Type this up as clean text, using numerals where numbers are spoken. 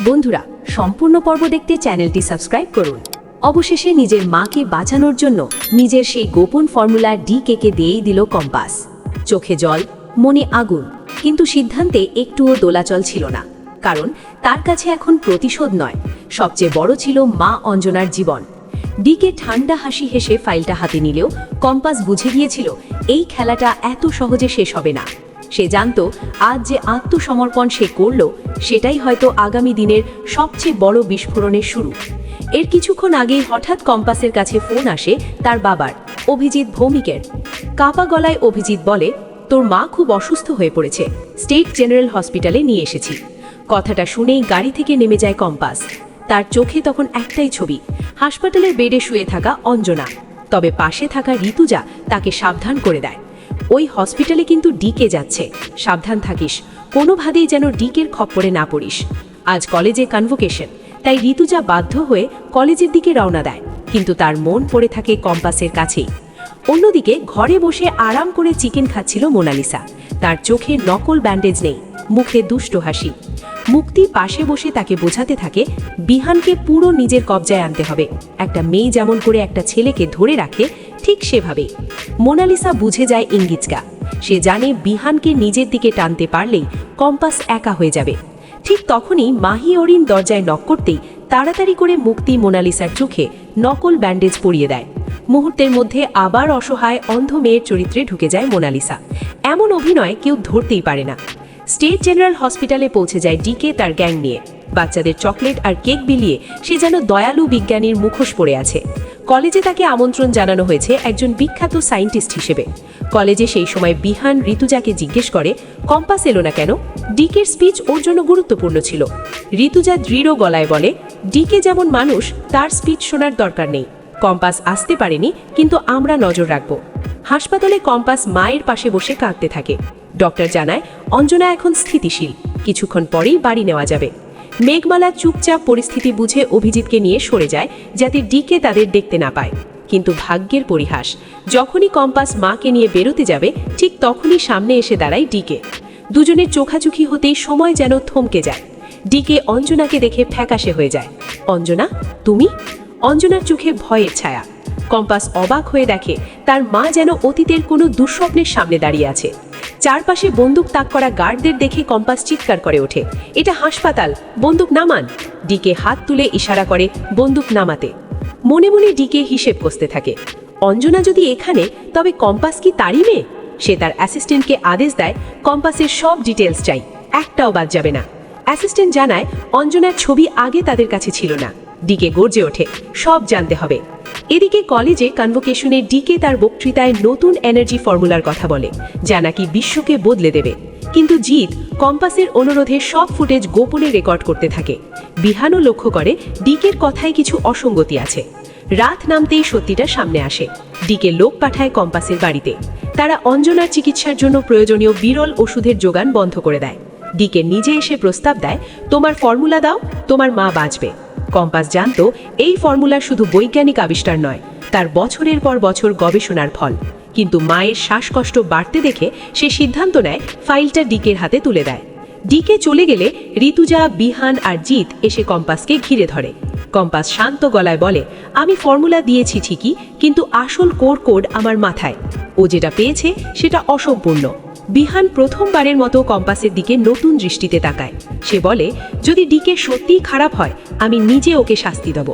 বন্ধুরা, সম্পূর্ণ পর্ব দেখতে চ্যানেলটি সাবস্ক্রাইব করুন। অবশেষে নিজের মাকে বাঁচানোর জন্য নিজের সেই গোপন ফর্মুলা ডিকে দিয়েই দিল কম্পাস। চোখে জল, মনে আগুন, কিন্তু সিদ্ধান্তে একটুও দোলাচল ছিল না। কারণ তার কাছে এখন প্রতিশোধ নয়, সবচেয়ে বড় ছিল মা অঞ্জনার জীবন। ডিকে ঠান্ডা হাসি হেসে ফাইলটা হাতে নিলেও কম্পাস বুঝে গিয়েছিল এই খেলাটা এত সহজে শেষ হবে না। সে জানত আজ যে আত্মসমর্পণ সে করল সেটাই হয়তো আগামী দিনের সবচেয়ে বড় বিস্ফোরণের শুরু। এর কিছুক্ষণ আগেই হঠাৎ কম্পাসের কাছে ফোন আসে তার বাবার, অভিজিৎ ভৌমিকের। কাপা গলায় অভিজিৎ বলে, তোর মা খুব অসুস্থ হয়ে পড়েছে, স্টেট জেনারেল হসপিটালে নিয়ে এসেছি। কথাটা শুনেই গাড়ি থেকে নেমে যায় কম্পাস। তার চোখে তখন একটাই ছবি, হাসপাতালের বেডে শুয়ে থাকা অঞ্জনা। তবে পাশে থাকা ঋতুজা তাকে সাবধান করে দেয়, ওই হসপিটালে কিন্তু ডিকে যাচ্ছে, সাবধান থাকিস, কোনোভাবেই যেন ডিকের খপ্পরে না পড়িস। আজ কলেজে কনভোকেশন, তাই ঋতুজা বাধ্য হয়ে কলেজের দিকে রওনা দেয়, কিন্তু তার মন পড়ে থাকে কম্পাসের কাছেই। অন্যদিকে ঘরে বসে আরাম করে চিকেন খাচ্ছিল মোনালিসা। তার চোখে নকল ব্যান্ডেজ নেই, মুখে দুষ্ট হাসি। মুক্তি পাশে বসে তাকে বোঝাতে থাকে বিহানকে পুরো নিজের কবজায় আনতে হবে। একটা মেয়ে যেমন করে একটা ছেলেকে ধরে রাখে ঠিক সেভাবেই। মোনালিসা বুঝে যায় ইঙ্গিতটা। সে জানে বিহানকে নিজের দিকে টানতে পারলেই কম্পাস একা হয়ে যাবে। ঠিক তখনই মাহি অরিন দরজায় নক করতেই তাড়াতাড়ি করে মুক্তি মোনালিসার চোখে নকল ব্যান্ডেজ পরিয়ে দেয়। মুহূর্তের মধ্যে আবার অসহায় অন্ধ মেয়ের চরিত্রে ঢুকে যায় মোনালিসা। এমন অভিনয় কেউ ধরতেই পারে না। স্টেট জেনারেল হসপিটালে পৌঁছে যায় ডিকে তার গ্যাং নিয়ে। বাচ্চাদের চকলেট আর কেক বিলিয়ে সে যেন দয়ালু বিজ্ঞানীর মুখোশ পরে আছে। কলেজে তাকে আমন্ত্রণ জানানো হয়েছে একজন বিখ্যাত সায়েন্টিস্ট হিসেবে। কলেজে সেই সময় বিহান ঋতুজাকে জিজ্ঞেস করে, কম্পাস এলো না কেন? ডিকের স্পিচ ওর জন্য গুরুত্বপূর্ণ ছিল। ঋতুজা দৃঢ় গলায় বলে, ডিকে যেমন মানুষ, তার স্পিচ শোনার দরকার নেই। কম্পাস আসতে পারেনি, কিন্তু আমরা নজর রাখব। হাসপাতালে কম্পাস মায়ের পাশে বসে কাঁদতে থাকে। ডক্টর জানায় অঞ্জনা এখন স্থিতিশীল, কিছুক্ষণ পরেই বাড়ি নেওয়া যাবে। মেঘমালা চুপচাপ পরিস্থিতি বুঝে অভিজিৎকে নিয়ে সরে যায়, যাতে ডিকে তাদের দেখতে না পায়। কিন্তু ভাগ্যের পরিহাস, যখনই কম্পাস মাকে নিয়ে বেরোতে যাবে ঠিক তখনই সামনে এসে দাঁড়ায় ডিকে। দুজনের চোখাচোখি হতেই সময় যেন থমকে যায়। ডিকে অঞ্জনাকে দেখে ফ্যাকাশে হয়ে যায়। অঞ্জনা, তুমি? অঞ্জনার চোখে ভয়ের ছায়া। কম্পাস অবাক হয়ে দেখে তার মা যেন অতীতের কোনো দুঃস্বপ্নের সামনে দাঁড়িয়ে আছে। চারপাশে বন্দুক তাক করা গার্ডদের দেখে কম্পাস চিৎকার করে ওঠে, এটা হাসপাতাল, বন্দুক নামান। ডিকে হাত তুলে ইশারা করে বন্দুক নামাতে। মনে মনে ডিকে হিসেব কষতে থাকে, অঞ্জনা যদি এখানে, তবে কম্পাস কি তারই মেয়ে? সে তার অ্যাসিস্ট্যান্টকে আদেশ দেয়, কম্পাসের সব ডিটেলস চাই, একটাও বাদ যাবে না। অ্যাসিস্ট্যান্ট জানায় অঞ্জনার ছবি আগে তাদের কাছে ছিল না। ডিকে গর্জে ওঠে, সব জানতে হবে। এদিকে কলেজে কনভোকেশনে ডিকে তার বক্তৃতায় নতুন এনার্জি ফর্মুলার কথা বলে, যা নাকি বিশ্বকে বদলে দেবে। কিন্তু জিৎ কম্পাসের অনুরোধে সব ফুটেজ গোপনে রেকর্ড করতে থাকে। বিহানও লক্ষ্য করে ডিকের কথায় কিছু অসঙ্গতি আছে। রাত নামতেই সত্যিটা সামনে আসে। ডিকে লোক পাঠায় কম্পাসের বাড়িতে। তারা অঞ্জনার চিকিৎসার জন্য প্রয়োজনীয় বিরল ওষুধের যোগান বন্ধ করে দেয়। ডিকে নিজে এসে প্রস্তাব দেয়, তোমার ফর্মুলা দাও, তোমার মা বাঁচবে। কম্পাস জানত এই ফর্মুলা শুধু বৈজ্ঞানিক আবিষ্কার নয়, তার বছরের পর বছর গবেষণার ফল। কিন্তু মায়ের শ্বাসকষ্ট বাড়তে দেখে সে সিদ্ধান্ত নেয় ফাইলটা ডিকের হাতে তুলে দেয়। ডিকে চলে গেলে ঋতুজা, বিহান আর জিৎ এসে কম্পাসকে ঘিরে ধরে। কম্পাস শান্ত গলায় বলে, আমি ফর্মুলা দিয়েছি ঠিকই, কিন্তু আসল কোড আমার মাথায়। ও যেটা পেয়েছে সেটা অসম্পূর্ণ। বিহান প্রথমবারের মতো কম্পাসের দিকে নতুন দৃষ্টিতে তাকায়। সে বলে, যদি ডিকে সত্যিই খারাপ হয়, আমি নিজে ওকে শাস্তি দেব।